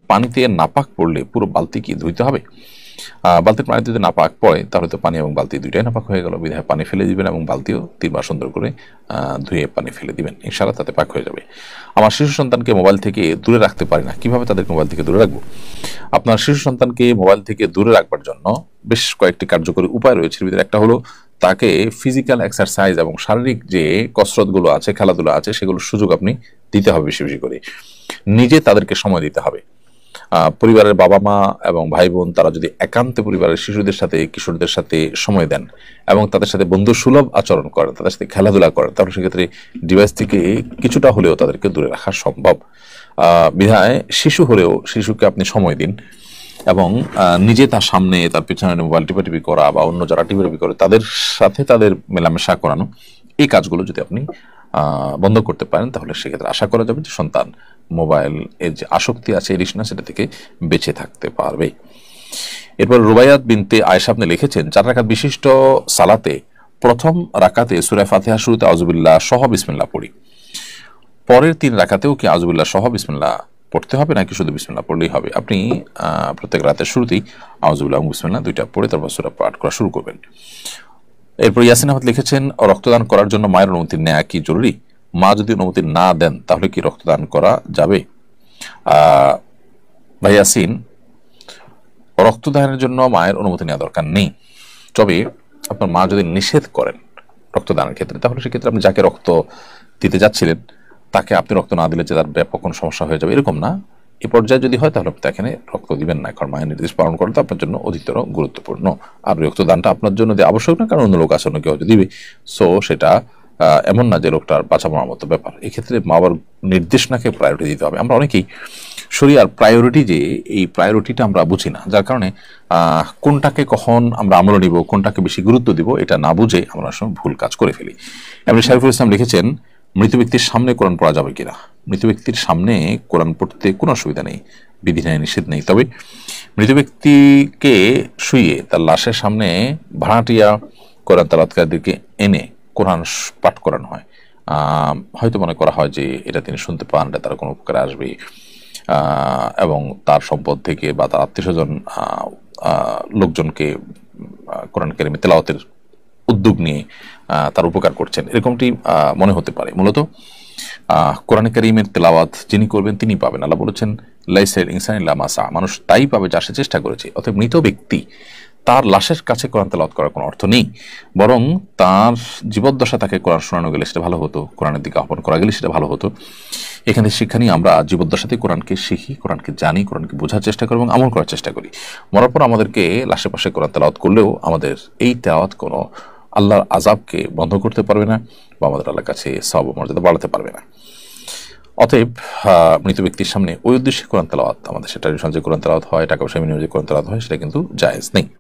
পানিতে নাপাক পড়লে পুরো বালতি কি ধুইতে হবে? বালতির পানিতে যদি নাপাক পড়ে তাহলে তো পানি এবং বালতি দুইটাই নাপাক হয়ে গেল। বিধায় পানি ফেলে দিবেন এবং বালতিও ৩ বার সুন্দর করে ধুয়ে পানি ফেলে দিবেন, ইনশাআল্লাহ তাতে পাক হয়ে যাবে। আমার শিশু সন্তানকে মোবাইল থেকে দূরে রাখতে পারি না, কিভাবে তাদেরকে মোবাইল থেকে দূরে রাখবো? আপনার শিশু সন্তানকে মোবাইল থেকে দূরে রাখবার জন্য বেশ কয়েকটি কার্যকরী উপায় রয়েছে। ভিতরে একটা হলো তাকে ফিজিক্যাল এক্সারসাইজ এবং শারীরিক যে কসরতগুলো আছে, খেলাধুলা আছে, সেগুলোর সুযোগ আপনি দিতে হবে বেশি বেশি করে। নিজে তাদেরকে সময় দিতে হবে। পরিবারের বাবা মা এবং ভাই বোন তারা যদি একান্তে পরিবারের শিশুদের সাথে, কিশোরদের সাথে সময় দেন এবং তাদের সাথে বন্ধু সুলভ আচরণ করেন, তাদের সাথে খেলাধুলা করেন, তাহলে সেক্ষেত্রে ডিভাইস থেকে কিছুটা হলেও তাদেরকে দূরে রাখা সম্ভব। বিধায় শিশু হলেও শিশুকে আপনি সময় দিন এবং নিজে তার সামনে তার পেছনে মোবাইল টিপাটিপি করা বা অন্য যারা টিপাটিপি করে তাদের সাথে তাদের মেলামেশা করানো, এই কাজগুলো যদি আপনি বন্ধ করতে পারেন তাহলে সেক্ষেত্রে আশা করা যাবে যে সন্তান মোবাইল এর যে আসক্তি আছে, এডিকশন, সেটা থেকে বেঁচে থাকতে পারবে। এরপর রুবাইয়াত বিনতে আয়েশা আপনি লিখেছেন, 4 রাকাত বিশিষ্ট সালাতে প্রথম রাকাতে সূরা ফাতিহা শুরুতে আউযুবিল্লাহ সহ বিসমিল্লাহ পড়ি, পরের 3 রাকাতেও কি আউযুবিল্লাহ সহ বিসমিল্লাহ পড়তে হবে নাকি শুধু বিসমিল্লাহ পড়লেই হবে? আপনি প্রত্যেক রাতের শুরুতেই আউযুবিল্লাহ এবং বিসমিল্লাহ দুইটা পড়ে তারপর সূরা পাঠ করা শুরু করবেন। এরপর ইয়াসিন আহমদ লিখেছেন, রক্তদান করার জন্য মায়ের অনুমতি নেওয়া কি জরুরি? মা যদি অনুমতি না দেন তাহলে কি রক্তদান করা যাবে? ভাই ইয়াসিন, রক্তদানের জন্য মায়ের অনুমতি নেওয়া দরকার নেই। তবে আপনার মা যদি নিষেধ করেন রক্তদানের ক্ষেত্রে, তাহলে সেক্ষেত্রে আপনি যাকে রক্ত দিতে যাচ্ছিলেন তাকে আপনি রক্ত না দিলে যে তার ব্যাপক কোনো সমস্যা হয়ে যাবে এরকম না। এই পর্যায়ে যদি হয় তাহলে আপনি এখানে রক্ত দিবেন না, কারণ মায়ের নির্দেশ পালন করা তো আপনার জন্য অধিকতর গুরুত্বপূর্ণ। আর রক্তদানটা আপনার জন্য যে আবশ্যক না, কারণ অন্য লোক আছে, অন্য কেউ হয়তো দিবে। সো সেটা এমন না যে লোকটার বাঁচা মরার মতো ব্যাপার। এক্ষেত্রে মা বাবার নির্দেশনাকে প্রায়োরিটি দিতে হবে। আমরা অনেকেই শরিয়ার প্রায়োরিটি, যে এই প্রায়োরিটিটা আমরা বুঝি না, যার কারণে কোনটাকে কখন আমরা আমল নিব, কোনটাকে বেশি গুরুত্ব দিব, এটা না বুঝে আমরা সময় ভুল কাজ করে ফেলি। এমনি শারিফুল ইসলাম লিখেছেন, মৃত ব্যক্তির সামনে কোরআন পড়া যাবে কিনা? মৃত ব্যক্তির সামনে কোরআন পড়তে কোনো অসুবিধা নেই, বিধি নেই, নিষেধ নেই। তবে মৃত ব্যক্তিকে শুইয়ে তার লাশের সামনে ভাড়াটিয়া কোরআন তেলাওয়াতকারীদেরকে এনে কোরআন পাঠ করানো হয়। হয়তো মনে করা হয় যে এটা তিনি শুনতে পান, এটা তার কোনো উপকারে আসবে এবং তার সম্পদ থেকে বা তার আত্মীয় স্বজন লোকজনকে কোরআন কারিমে তেলাওয়াতের উদ্যোগ নিয়ে তার উপকার করছেন, এরকমটি মনে হতে পারে। মূলত কোরআন কারিমের তেলাওয়াত যিনি করবেন তিনি পাবেন। আল্লাহ বলেছেন, লাইসাল ইনসানু ইল্লা মা সাআ, মানুষ তাই পাবে যা সে চেষ্টা করেছে। অতএব মৃত ব্যক্তি তার লাশের কাছে কোরআন তেলাওয়াত করার কোনো অর্থ নেই, বরং তার জীবদ্দশা তাকে কোরআন শোনানো গেলে সেটা ভালো হতো, কোরআনের দিকে আহ্বান করা গেলে সেটা ভালো হতো। এখানে শিক্ষা নিয়ে আমরা জীবদ্দশাতে কোরআনকে শিখি, কোরআনকে জানি, কোরআনকে বোঝার চেষ্টা করি এবং আমল করার চেষ্টা করি। মরার পর আমাদেরকে লাশে পাশে কোরআন তেলাওয়াত করলেও আমাদের এই তেলাওয়াত কোনো আল্লাহর আযাবকে বন্ধ করতে পারবে না বা আমাদের আল্লাহর কাছে সওয়াব মর্যাদা বাড়াতে পারবে না। অতএব মৃত ব্যক্তির সামনে ওই উদ্দেশ্যে কোরআন তেলাওয়াত, আমাদের সেটা যে কোরআন তেলাওয়াত হয়, টাকা পয়সা বিনিয়োগে কোরআন তেলাওয়াত হয়, সেটা কিন্তু জায়েজ নেই।